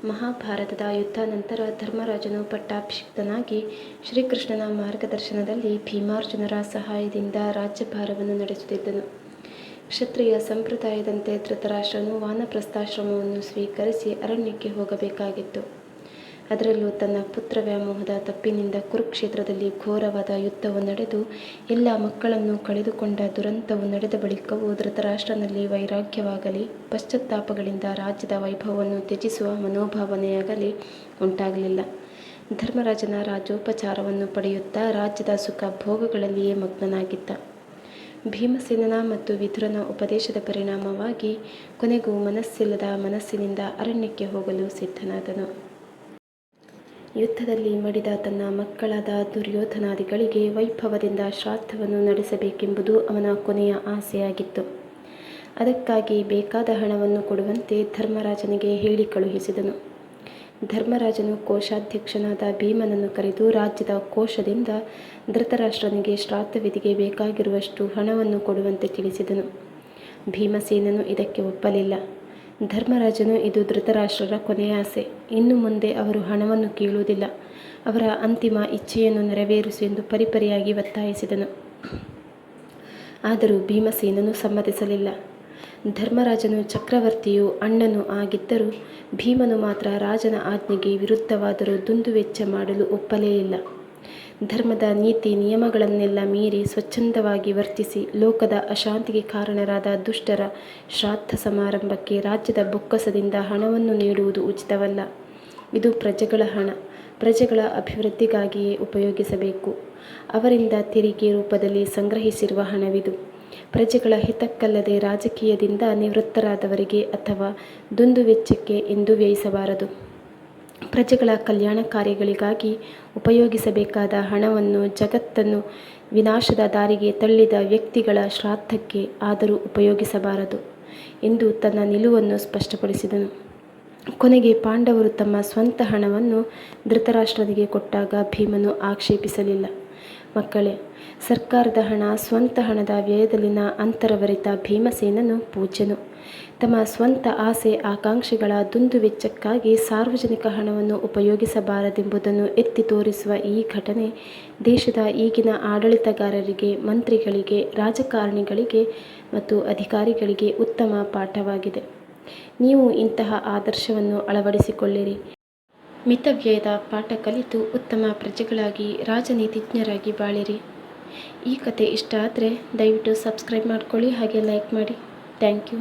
ಮಹಾಭಾರತದ ಯುದ್ಧ ನಂತರ ಧರ್ಮರಾಜನು ಪಟ್ಟಾಭಿಷಿಕ್ತನಾಗಿ ಶ್ರೀಕೃಷ್ಣನ ಮಾರ್ಗದರ್ಶನದಲ್ಲಿ ಭೀಮಾರ್ಜುನರ ಸಹಾಯದಿಂದ ರಾಜ್ಯಭಾರವನ್ನು ನಡೆಸುತ್ತಿದ್ದನು. ಕ್ಷತ್ರಿಯ ಸಂಪ್ರದಾಯದಂತೆ ಧೃತರಾಷ್ಟ್ರನು ವಾನಪ್ರಸ್ಥಾಶ್ರಮವನ್ನು ಸ್ವೀಕರಿಸಿ ಅರಣ್ಯಕ್ಕೆ ಹೋಗಬೇಕಾಗಿತ್ತು. ಅದರಲ್ಲೂ ತನ್ನ ಪುತ್ರ ವ್ಯಾಮೋಹದ ತಪ್ಪಿನಿಂದ ಕುರುಕ್ಷೇತ್ರದಲ್ಲಿ ಘೋರವಾದ ಯುದ್ಧವು ನಡೆದು ಎಲ್ಲ ಮಕ್ಕಳನ್ನು ಕಳೆದುಕೊಂಡ ದುರಂತವು ನಡೆದ ಬಳಿಕವೂ ಧೃತರಾಷ್ಟ್ರನಲ್ಲಿ ವೈರಾಗ್ಯವಾಗಲಿ ಪಶ್ಚಾತ್ತಾಪಗಳಿಂದ ರಾಜ್ಯದ ವೈಭವವನ್ನು ತ್ಯಜಿಸುವ ಮನೋಭಾವನೆಯಾಗಲಿ ಉಂಟಾಗಲಿಲ್ಲ. ಧರ್ಮರಾಜನ ರಾಜ್ಯೋಪಚಾರವನ್ನು ಪಡೆಯುತ್ತಾ ರಾಜ್ಯದ ಸುಖ ಭೋಗಗಳಲ್ಲಿಯೇ ಮಗ್ನನಾಗಿದ್ದ. ಭೀಮಸೇನನ ಮತ್ತು ವಿದುರನ ಉಪದೇಶದ ಪರಿಣಾಮವಾಗಿ ಕೊನೆಗೂ ಮನಸ್ಸಿಲ್ಲದ ಮನಸ್ಸಿನಿಂದ ಅರಣ್ಯಕ್ಕೆ ಹೋಗಲು ಸಿದ್ಧನಾದನು. ಯುದ್ಧದಲ್ಲಿ ಮಡಿದ ತನ್ನ ಮಕ್ಕಳಾದ ದುರ್ಯೋಧನಾದಿಗಳಿಗೆ ವೈಭವದಿಂದ ಶ್ರಾದ್ದವನ್ನು ನಡೆಸಬೇಕೆಂಬುದು ಅವನ ಕೊನೆಯ ಆಸೆಯಾಗಿತ್ತು. ಅದಕ್ಕಾಗಿ ಬೇಕಾದ ಹಣವನ್ನು ಕೊಡುವಂತೆ ಧರ್ಮರಾಜನಿಗೆ ಹೇಳಿ ಕಳುಹಿಸಿದನು. ಧರ್ಮರಾಜನು ಕೋಶಾಧ್ಯಕ್ಷನಾದ ಭೀಮನನ್ನು ಕರೆದು ರಾಜ್ಯದ ಕೋಶದಿಂದ ಧೃತರಾಷ್ಟ್ರನಿಗೆ ಶ್ರಾದ್ದವಿಧಿಗೆ ಬೇಕಾಗಿರುವಷ್ಟು ಹಣವನ್ನು ಕೊಡುವಂತೆ ತಿಳಿಸಿದನು. ಭೀಮಸೇನನು ಇದಕ್ಕೆ ಒಪ್ಪಲಿಲ್ಲ. ಧರ್ಮರಾಜನು ಇದು ಧೃತರಾಷ್ಟ್ರರ ಕೊನೆಯ ಆಸೆ, ಇನ್ನು ಮುಂದೆ ಅವರು ಹಣವನ್ನು ಕೇಳುವುದಿಲ್ಲ, ಅವರ ಅಂತಿಮ ಇಚ್ಛೆಯನ್ನು ನೆರವೇರಿಸು ಎಂದು ಪರಿಪರಿಯಾಗಿ ಒತ್ತಾಯಿಸಿದನು. ಆದರೂ ಭೀಮಸೇನನು ಸಮ್ಮತಿಸಲಿಲ್ಲ. ಧರ್ಮರಾಜನು ಚಕ್ರವರ್ತಿಯೂ ಅಣ್ಣನೂ ಆಗಿದ್ದರೂ ಭೀಮನು ಮಾತ್ರ ರಾಜನ ಆಜ್ಞೆಗೆ ವಿರುದ್ಧವಾದರೂ ದುಂದುವೆಚ್ಚ ಮಾಡಲು ಒಪ್ಪಲೇ ಇಲ್ಲ. ಧರ್ಮದ ನೀತಿ ನಿಯಮಗಳನ್ನೆಲ್ಲ ಮೀರಿ ಸ್ವಚ್ಛಂದವಾಗಿ ವರ್ತಿಸಿ ಲೋಕದ ಅಶಾಂತಿಗೆ ಕಾರಣರಾದ ದುಷ್ಟರ ಶ್ರಾದ್ದ ಸಮಾರಂಭಕ್ಕೆ ರಾಜ್ಯದ ಬೊಕ್ಕಸದಿಂದ ಹಣವನ್ನು ನೀಡುವುದು ಉಚಿತವಲ್ಲ. ಇದು ಪ್ರಜೆಗಳ ಹಣ, ಪ್ರಜೆಗಳ ಅಭಿವೃದ್ಧಿಗಾಗಿಯೇ ಉಪಯೋಗಿಸಬೇಕು. ಅವರಿಂದ ತೆರಿಗೆ ರೂಪದಲ್ಲಿ ಸಂಗ್ರಹಿಸಿರುವ ಹಣವಿದು. ಪ್ರಜೆಗಳ ಹಿತಕ್ಕಲ್ಲದೆ ರಾಜಕೀಯದಿಂದ ನಿವೃತ್ತರಾದವರಿಗೆ ಅಥವಾ ದುಂದುವೆಚ್ಚಕ್ಕೆ ಎಂದೂ ವ್ಯಯಿಸಬಾರದು. ಪ್ರಜೆಗಳ ಕಲ್ಯಾಣ ಕಾರ್ಯಗಳಿಗಾಗಿ ಉಪಯೋಗಿಸಬೇಕಾದ ಹಣವನ್ನು ಜಗತ್ತನ್ನು ವಿನಾಶದ ದಾರಿಗೆ ತಳ್ಳಿದ ವ್ಯಕ್ತಿಗಳ ಶ್ರಾದ್ದಕ್ಕೆ ಆದರೂ ಉಪಯೋಗಿಸಬಾರದು ಎಂದು ತನ್ನ ನಿಲುವನ್ನು ಸ್ಪಷ್ಟಪಡಿಸಿದನು. ಕೊನೆಗೆ ಪಾಂಡವರು ತಮ್ಮ ಸ್ವಂತ ಹಣವನ್ನು ಧೃತರಾಷ್ಟ್ರನಿಗೆ ಕೊಟ್ಟಾಗ ಭೀಮನು ಆಕ್ಷೇಪಿಸಲಿಲ್ಲ. ಮಕ್ಕಳೇ, ಸರ್ಕಾರದ ಹಣ, ಸ್ವಂತ ಹಣದ ವ್ಯಯದಲ್ಲಿನ ಅಂತರವರಿತ ಭೀಮಸೇನನು ಪೂಜ್ಯನು. ತಮ್ಮ ಸ್ವಂತ ಆಸೆ ಆಕಾಂಕ್ಷೆಗಳ ದುಂದುವೆಚ್ಚಕ್ಕಾಗಿ ಸಾರ್ವಜನಿಕ ಹಣವನ್ನು ಉಪಯೋಗಿಸಬಾರದೆಂಬುದನ್ನು ಎತ್ತಿ ತೋರಿಸುವ ಈ ಘಟನೆ ದೇಶದ ಈಗಿನ ಆಡಳಿತಗಾರರಿಗೆ, ಮಂತ್ರಿಗಳಿಗೆ, ರಾಜಕಾರಣಿಗಳಿಗೆ ಮತ್ತು ಅಧಿಕಾರಿಗಳಿಗೆ ಉತ್ತಮ ಪಾಠವಾಗಿದೆ. ನೀವು ಇಂತಹ ಆದರ್ಶವನ್ನು ಅಳವಡಿಸಿಕೊಳ್ಳಿರಿ. ಮಿತವ್ಯಯದ ಪಾಠ ಕಲಿತು ಉತ್ತಮ ಪ್ರಜೆಗಳಾಗಿ ರಾಜನೀತಿಜ್ಞರಾಗಿ ಬಾಳಿರಿ. ಈ ಕತೆ ಇಷ್ಟ ಆದರೆ ದಯವಿಟ್ಟು ಸಬ್ಸ್ಕ್ರೈಬ್ ಮಾಡ್ಕೊಳ್ಳಿ, ಹಾಗೆ ಲೈಕ್ ಮಾಡಿ. Thank you.